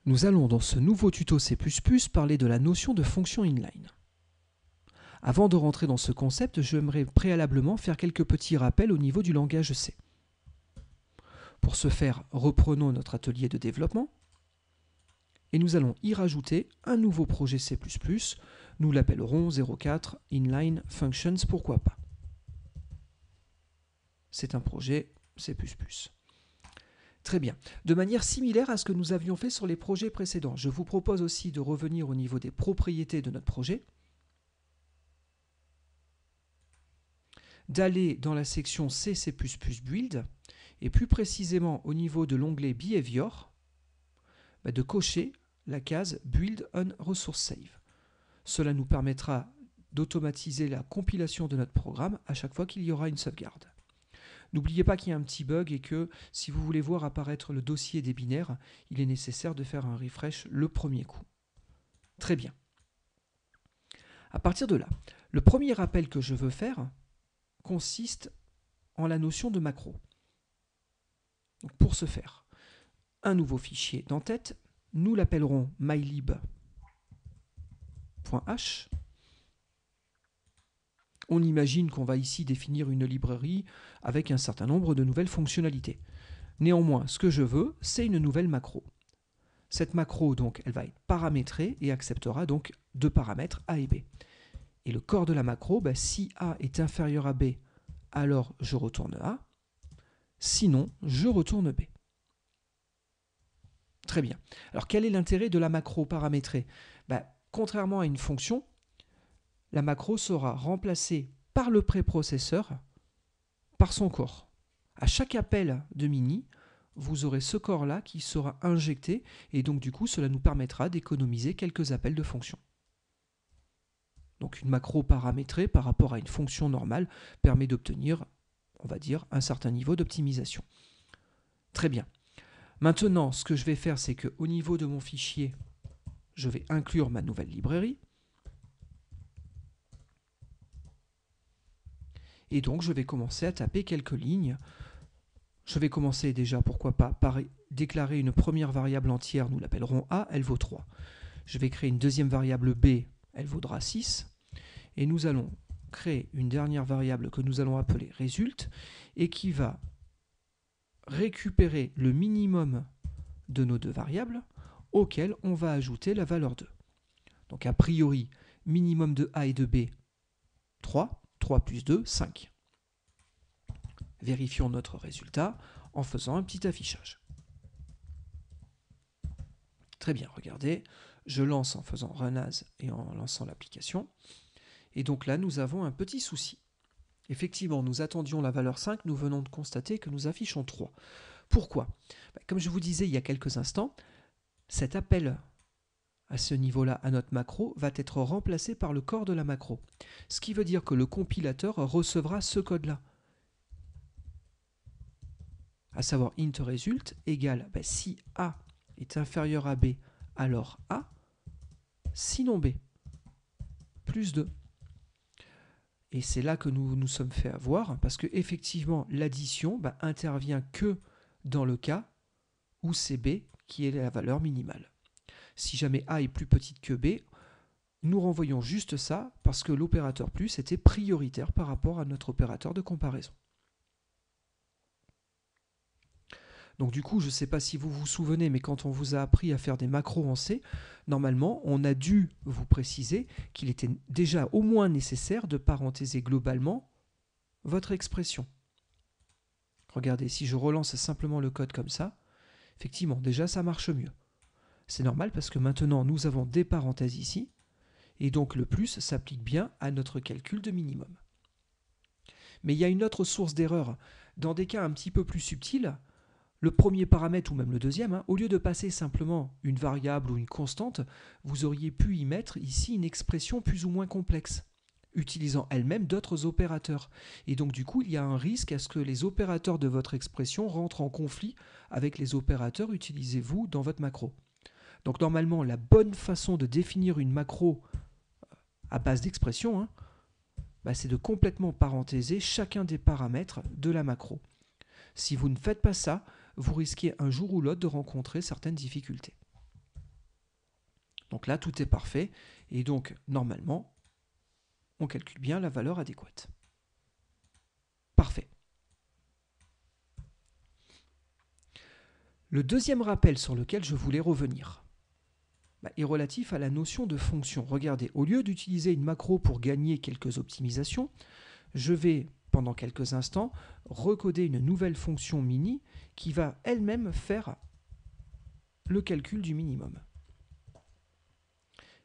Nous allons dans ce nouveau tuto C++ parler de la notion de fonction inline. Avant de rentrer dans ce concept, j'aimerais préalablement faire quelques petits rappels au niveau du langage C. Pour ce faire, reprenons notre atelier de développement et nous allons y rajouter un nouveau projet C++. Nous l'appellerons 04 inline functions, pourquoi pas. C'est un projet C++. Très bien. De manière similaire à ce que nous avions fait sur les projets précédents, je vous propose aussi de revenir au niveau des propriétés de notre projet, d'aller dans la section C++ Build, et plus précisément au niveau de l'onglet Behavior, de cocher la case Build on Resource Save. Cela nous permettra d'automatiser la compilation de notre programme à chaque fois qu'il y aura une sauvegarde. N'oubliez pas qu'il y a un petit bug et que si vous voulez voir apparaître le dossier des binaires, il est nécessaire de faire un refresh le premier coup. Très bien. À partir de là, le premier rappel que je veux faire consiste en la notion de macro. Donc pour ce faire, un nouveau fichier d'entête, nous l'appellerons mylib.h. On imagine qu'on va ici définir une librairie avec un certain nombre de nouvelles fonctionnalités. Néanmoins, ce que je veux, c'est une nouvelle macro. Cette macro, donc, elle va être paramétrée et acceptera donc deux paramètres A et B. Et le corps de la macro, si A est inférieur à B, alors je retourne A. Sinon, je retourne B. Très bien. Alors, quel est l'intérêt de la macro paramétrée? Contrairement à une fonction, la macro sera remplacée par le préprocesseur par son corps. À chaque appel de mini, vous aurez ce corps-là qui sera injecté et donc du coup, cela nous permettra d'économiser quelques appels de fonction. Donc une macro paramétrée par rapport à une fonction normale permet d'obtenir, on va dire, un certain niveau d'optimisation. Très bien. Maintenant, ce que je vais faire, c'est qu'au niveau de mon fichier, je vais inclure ma nouvelle librairie. Et donc, je vais commencer à taper quelques lignes. Je vais commencer déjà, pourquoi pas, par déclarer une première variable entière, nous l'appellerons A, elle vaut 3. Je vais créer une deuxième variable B, elle vaudra 6. Et nous allons créer une dernière variable que nous allons appeler result et qui va récupérer le minimum de nos deux variables auquel on va ajouter la valeur 2. Donc a priori, minimum de A et de B, 3. 3 plus 2, 5. Vérifions notre résultat en faisant un petit affichage. Très bien, regardez, je lance en faisant run as et en lançant l'application. Et donc là, nous avons un petit souci. Effectivement, nous attendions la valeur 5, nous venons de constater que nous affichons 3. Pourquoi? Comme je vous disais il y a quelques instants, cet appel à ce niveau-là, à notre macro, va être remplacé par le corps de la macro. Ce qui veut dire que le compilateur recevra ce code-là. À savoir int result égale, si A est inférieur à B, alors A, sinon B, plus 2. Et c'est là que nous nous sommes fait avoir, parce que effectivement l'addition intervient que dans le cas où c'est B qui est la valeur minimale. Si jamais A est plus petite que B, nous renvoyons juste ça parce que l'opérateur plus était prioritaire par rapport à notre opérateur de comparaison. Donc du coup, je ne sais pas si vous vous souvenez, mais quand on vous a appris à faire des macros en C, normalement, on a dû vous préciser qu'il était déjà au moins nécessaire de parenthéser globalement votre expression. Regardez, si je relance simplement le code comme ça, effectivement, déjà ça marche mieux. C'est normal parce que maintenant, nous avons des parenthèses ici, et donc le plus s'applique bien à notre calcul de minimum. Mais il y a une autre source d'erreur. Dans des cas un petit peu plus subtils, le premier paramètre ou même le deuxième, au lieu de passer simplement une variable ou une constante, vous auriez pu y mettre ici une expression plus ou moins complexe, utilisant elle-même d'autres opérateurs. Et donc du coup, il y a un risque à ce que les opérateurs de votre expression rentrent en conflit avec les opérateurs utilisés vous dans votre macro. Donc normalement, la bonne façon de définir une macro à base d'expression, c'est de complètement parenthéser chacun des paramètres de la macro. Si vous ne faites pas ça, vous risquez un jour ou l'autre de rencontrer certaines difficultés. Donc là, tout est parfait. Et donc, normalement, on calcule bien la valeur adéquate. Parfait. Le deuxième rappel sur lequel je voulais revenir est relatif à la notion de fonction. Regardez, au lieu d'utiliser une macro pour gagner quelques optimisations, je vais, pendant quelques instants, recoder une nouvelle fonction mini qui va elle-même faire le calcul du minimum.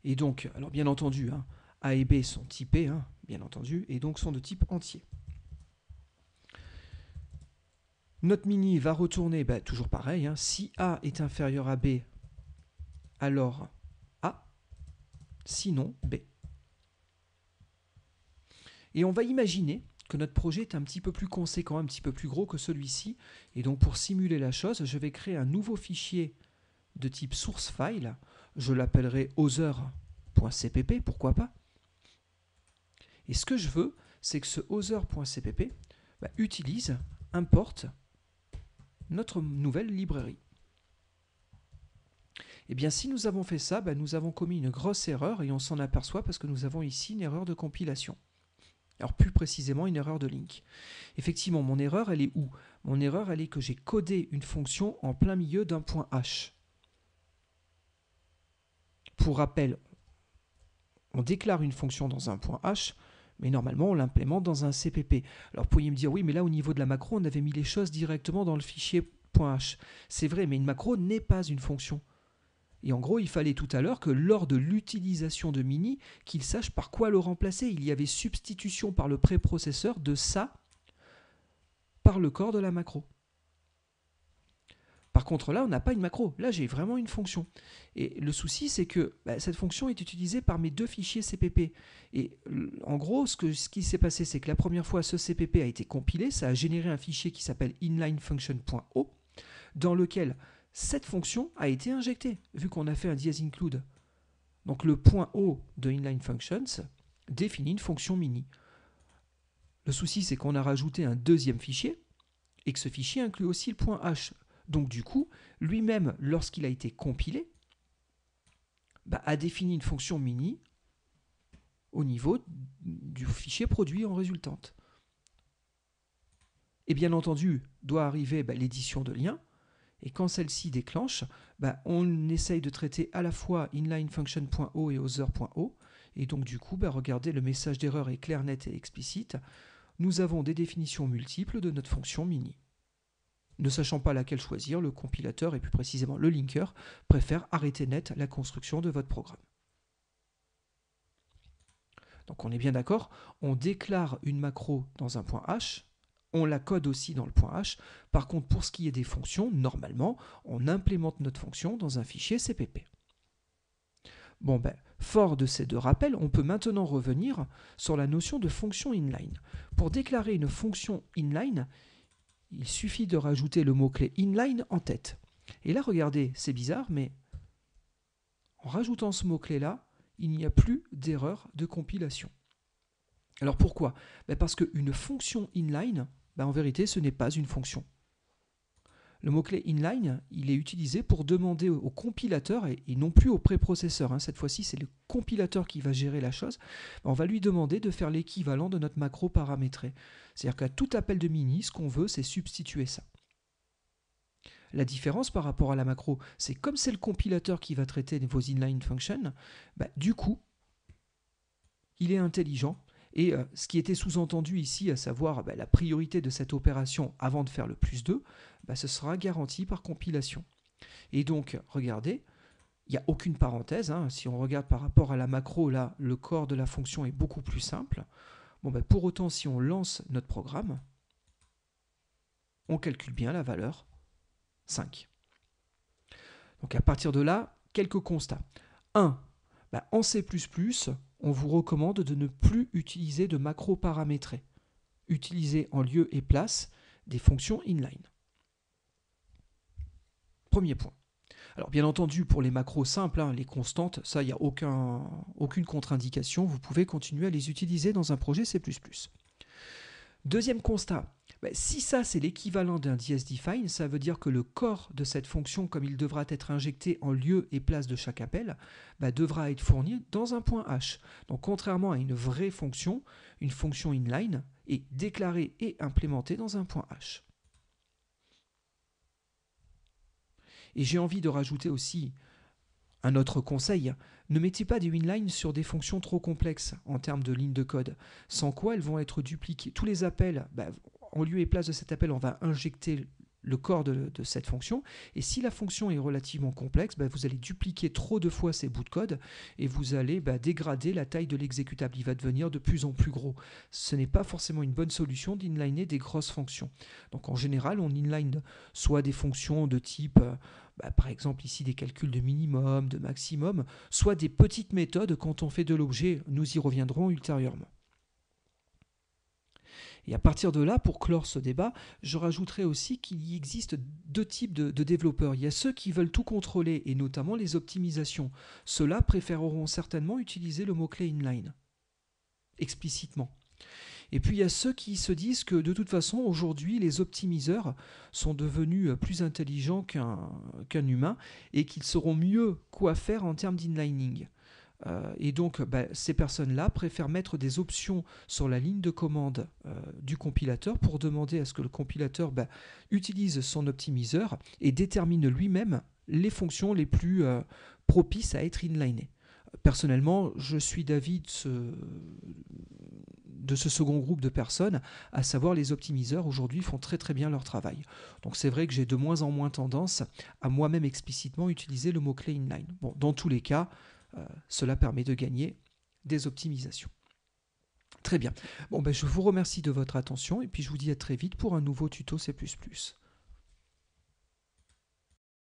Et donc, alors bien entendu, A et B sont typés, bien entendu, et donc sont de type entier. Notre mini va retourner, toujours pareil, si A est inférieur à B, alors A, sinon B. Et on va imaginer que notre projet est un petit peu plus conséquent, un petit peu plus gros que celui-ci. Et donc pour simuler la chose, je vais créer un nouveau fichier de type source file. Je l'appellerai other.cpp, pourquoi pas. Et ce que je veux, c'est que ce other.cpp importe notre nouvelle librairie. Eh bien, si nous avons fait ça, nous avons commis une grosse erreur et on s'en aperçoit parce que nous avons ici une erreur de compilation. Alors plus précisément, une erreur de link. Effectivement, mon erreur, elle est où? Mon erreur, elle est que j'ai codé une fonction en plein milieu d'un point H. Pour rappel, on déclare une fonction dans un point H, mais normalement, on l'implémente dans un CPP. Alors, vous pourriez me dire, oui, mais là, au niveau de la macro, on avait mis les choses directement dans le fichier .h. C'est vrai, mais une macro n'est pas une fonction. Et en gros, il fallait tout à l'heure que lors de l'utilisation de mini, qu'il sache par quoi le remplacer. Il y avait substitution par le préprocesseur de ça par le corps de la macro. Par contre, là, on n'a pas une macro. Là, j'ai vraiment une fonction. Et le souci, c'est que cette fonction est utilisée par mes deux fichiers CPP. Et en gros, ce qui s'est passé, c'est que la première fois, ce CPP a été compilé. Ça a généré un fichier qui s'appelle inlinefunction.o, dans lequel cette fonction a été injectée, vu qu'on a fait un dias-include. Donc le point O de inlinefunctions définit une fonction mini. Le souci, c'est qu'on a rajouté un deuxième fichier, et que ce fichier inclut aussi le point H. Donc du coup, lui-même, lorsqu'il a été compilé, a défini une fonction mini au niveau du fichier produit en résultante. Et bien entendu, doit arriver l'édition de lien. Et quand celle-ci déclenche, on essaye de traiter à la fois inlinefunction.o et other.o. Et donc du coup, regardez, le message d'erreur est clair, net et explicite. Nous avons des définitions multiples de notre fonction mini. Ne sachant pas laquelle choisir, le compilateur, et plus précisément le linker, préfère arrêter net la construction de votre programme. Donc on est bien d'accord, on déclare une macro dans un point H, on la code aussi dans le point H. Par contre, pour ce qui est des fonctions, normalement, on implémente notre fonction dans un fichier CPP. Bon, fort de ces deux rappels, on peut maintenant revenir sur la notion de fonction inline. Pour déclarer une fonction inline, il suffit de rajouter le mot-clé inline en tête. Et là, regardez, c'est bizarre, mais en rajoutant ce mot-clé-là, il n'y a plus d'erreur de compilation. Alors pourquoi? Parce qu'une fonction inline, en vérité, ce n'est pas une fonction. Le mot-clé inline, il est utilisé pour demander au compilateur, et non plus au préprocesseur, cette fois-ci c'est le compilateur qui va gérer la chose, on va lui demander de faire l'équivalent de notre macro paramétrée. C'est-à-dire qu'à tout appel de mini, ce qu'on veut, c'est substituer ça. La différence par rapport à la macro, c'est comme c'est le compilateur qui va traiter vos inline functions, du coup, il est intelligent. Et ce qui était sous-entendu ici, à savoir la priorité de cette opération avant de faire le plus 2, ce sera garanti par compilation. Et donc, regardez, il n'y a aucune parenthèse. Si on regarde par rapport à la macro, là, le corps de la fonction est beaucoup plus simple. Bon, pour autant, si on lance notre programme, on calcule bien la valeur 5. Donc à partir de là, quelques constats. 1. En C++, on vous recommande de ne plus utiliser de macro paramétrés. Utilisez en lieu et place des fonctions inline. Premier point. Alors bien entendu, pour les macros simples, les constantes, ça, il n'y a aucune contre-indication. Vous pouvez continuer à les utiliser dans un projet C++. Deuxième constat, si ça c'est l'équivalent d'un dsDefine, ça veut dire que le corps de cette fonction, comme il devra être injecté en lieu et place de chaque appel, devra être fourni dans un point H. Donc contrairement à une vraie fonction, une fonction inline est déclarée et implémentée dans un point H. Et j'ai envie de rajouter aussi un autre conseil, ne mettez pas des inlines sur des fonctions trop complexes en termes de lignes de code, sans quoi elles vont être dupliquées. Tous les appels, en lieu et place de cet appel, on va injecter le corps de cette fonction, et si la fonction est relativement complexe, vous allez dupliquer trop de fois ces bouts de code, et vous allez dégrader la taille de l'exécutable, il va devenir de plus en plus gros. Ce n'est pas forcément une bonne solution d'inliner des grosses fonctions. Donc en général, on inline soit des fonctions de type, par exemple ici des calculs de minimum, de maximum, soit des petites méthodes quand on fait de l'objet, nous y reviendrons ultérieurement. Et à partir de là, pour clore ce débat, je rajouterai aussi qu'il y existe deux types de développeurs. Il y a ceux qui veulent tout contrôler, et notamment les optimisations. Ceux-là préféreront certainement utiliser le mot-clé inline, explicitement. Et puis il y a ceux qui se disent que de toute façon, aujourd'hui, les optimiseurs sont devenus plus intelligents qu'un humain, et qu'ils sauront mieux quoi faire en termes d'inlining. Et donc ces personnes-là préfèrent mettre des options sur la ligne de commande du compilateur pour demander à ce que le compilateur utilise son optimiseur et détermine lui-même les fonctions les plus propices à être inlinées. Personnellement, je suis d'avis de ce second groupe de personnes, à savoir les optimiseurs aujourd'hui font très très bien leur travail. Donc c'est vrai que j'ai de moins en moins tendance à moi-même explicitement utiliser le mot-clé inline. Bon, dans tous les cas, cela permet de gagner des optimisations. Très bien. Bon, je vous remercie de votre attention et puis je vous dis à très vite pour un nouveau tuto C++.